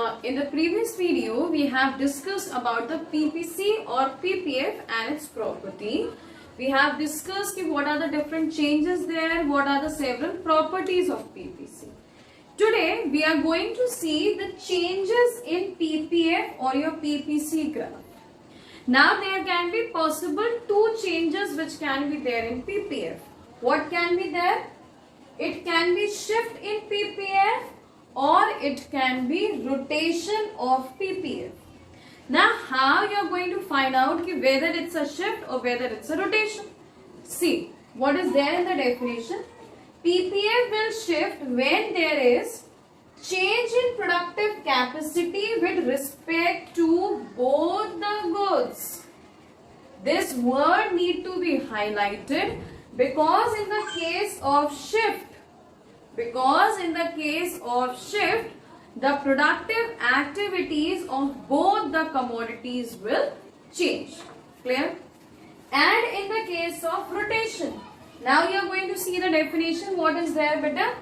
In the previous video, we have discussed about the PPC or PPF and its property. We have discussed what are the different changes there, what are the several properties of PPC. Today, we are going to see the changes in PPF or your PPC graph. Now, there can be possible two changes which can be there in PPF. What can be there? It can be shift in PPF or it can be rotation of PPF. Now, how you are going to find out whether it's a shift or whether it's a rotation? See, what is there in the definition? PPF will shift when there is change in productive capacity with respect to both the goods. This word need to be highlighted because in the case of shift, the productive activities of both the commodities will change. Clear? And in the case of rotation, now you are going to see the definition. What is there, beta?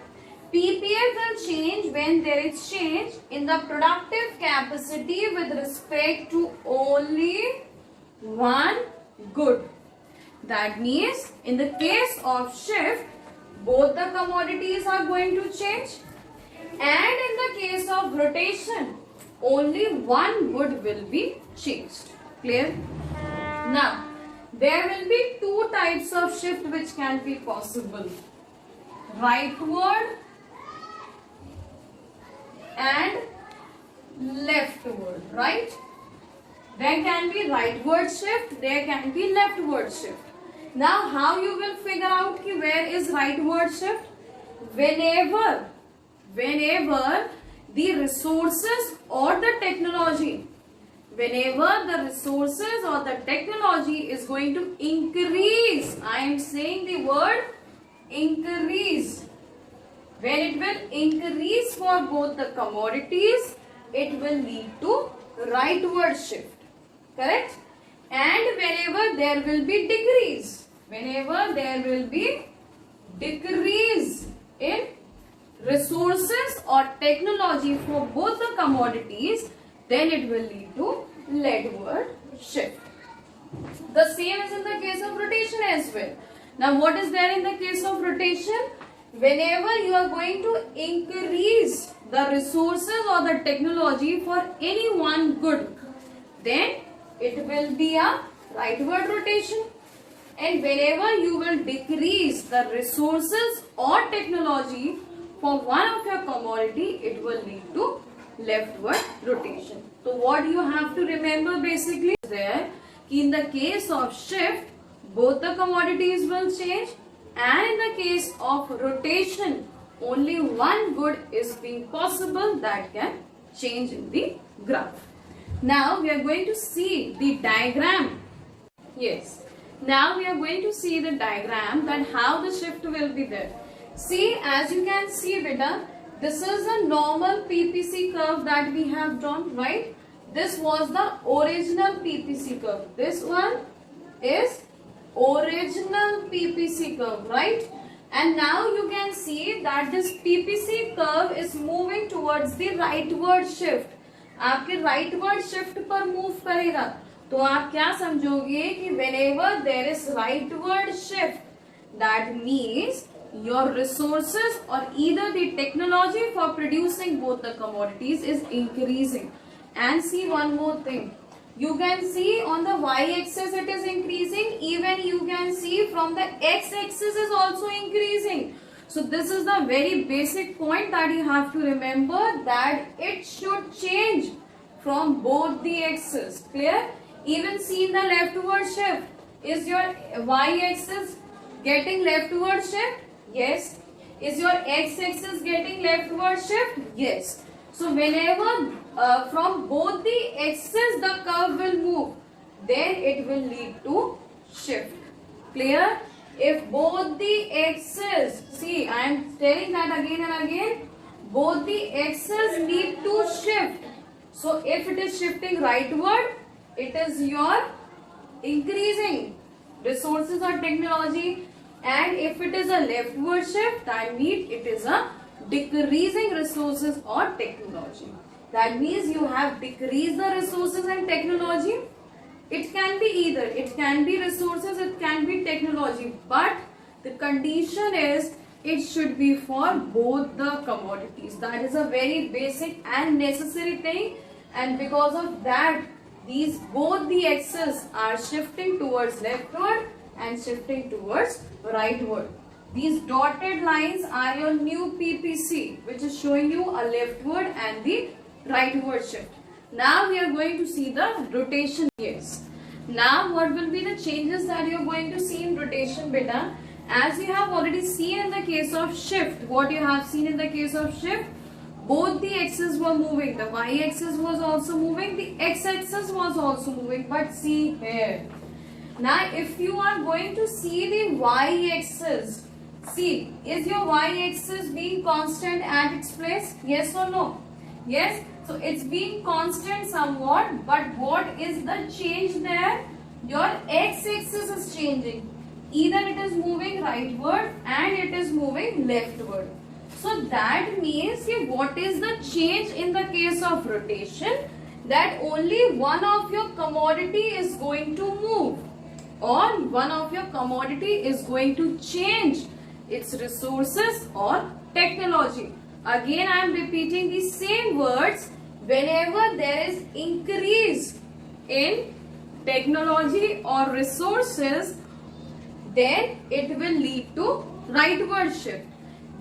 PPF will change when there is change in the productive capacity with respect to only one good. That means in the case of shift, both the commodities are going to change, and in the case of rotation, only one good will be changed. Clear? Now, there will be two types of shift which can be possible. Rightward and leftward, right? There can be rightward shift, there can be leftward shift. Now, how you will figure out where is rightward shift? Whenever the resources or the technology, is going to increase, I am saying the word increase. When it will increase for both the commodities, it will lead to rightward shift. Correct? And whenever there will be decrease in resources or technology for both the commodities, then it will lead to leftward shift. The same is in the case of rotation as well. Now, what is there in the case of rotation? Whenever you are going to increase the resources or the technology for any one good, then it will be a rightward rotation. And whenever you will decrease the resources or technology for one of your commodity, it will lead to leftward rotation. So what you have to remember basically is there, in the case of shift, both the commodities will change, and in the case of rotation, only one good is being possible that can change in the graph. Now we are going to see the diagram. Yes. Now we are going to see the diagram that how the shift will be there. See, as you can see, beta, this is a normal PPC curve that we have drawn, right? This was the original PPC curve. This one is original PPC curve, right? And now you can see that this PPC curve is moving towards the rightward shift. आपके rightward shift पर move करेगा, तो आप क्या समझोगे कि whenever there is rightward shift, that means your resources or either the technology for producing both the commodities is increasing. And see one more thing, you can see on the y-axis it is increasing, even you can see from the x-axis is also increasing. So this is the very basic point that you have to remember, that it should change from both the axes. Clear? Even see in the leftward shift, is your y-axis getting leftward shift? Yes. Is your x-axis getting leftward shift? Yes. So whenever from both the axes the curve will move, then it will lead to shift. Clear? If both the axes, see, I am telling that again and again, both the axes need to shift. So if it is shifting rightward, it is your increasing resources or technology, and if it is a leftward shift, that means it is a decreasing resources or technology. That means you have decreased the resources and technology. It can be either. It can be resources, it can be technology. But the condition is it should be for both the commodities. That is a very basic and necessary thing. And because of that, these both the axes are shifting towards leftward and shifting towards rightward. These dotted lines are your new PPC, which is showing you a leftward and the rightward shift. Now we are going to see the rotation gears. Now what will be the changes that you are going to see in rotation, beta? As you have already seen in the case of shift, what you have seen in the case of shift, both the axes were moving. The y-axis was also moving, the x-axis was also moving. But see here. Now if you are going to see the y-axis, see, is your y-axis being constant at its place? Yes or no? Yes. So it's being constant somewhat, but what is the change there? Your x-axis is changing. Either it is moving rightward and it is moving leftward. So that means what is the change in the case of rotation? That only one of your commodity is going to move, or one of your commodity is going to change its resources or technology. Again, I am repeating the same words. Whenever there is increase in technology or resources, then it will lead to rightward shift.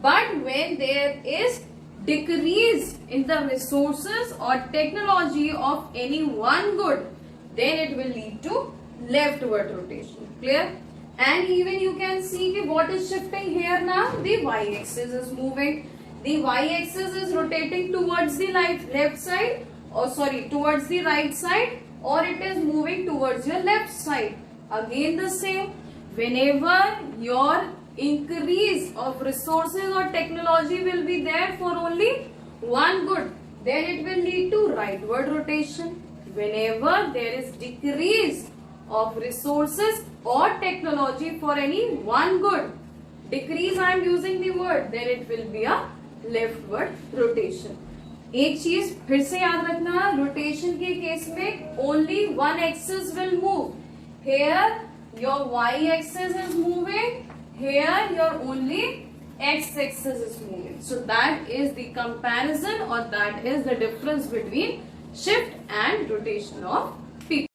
But when there is decrease in the resources or technology of any one good, then it will lead to leftward rotation. Clear? And even you can see what is shifting here now. The y-axis is moving. The y-axis is rotating towards the left side, or sorry, towards the right side, or it is moving towards your left side. Again the same. Whenever your increase of resources or technology will be there for only one good, then it will lead to rightward rotation. Whenever there is decrease of resources or technology for any one good, decrease I am using the word, then it will be a leftward rotation. एक चीज फिर से याद रखना, rotation के case में only one axis will move. Here your y-axis is moving, here your only x-axis is moving. So that is the comparison, or that is the difference between shift and rotation of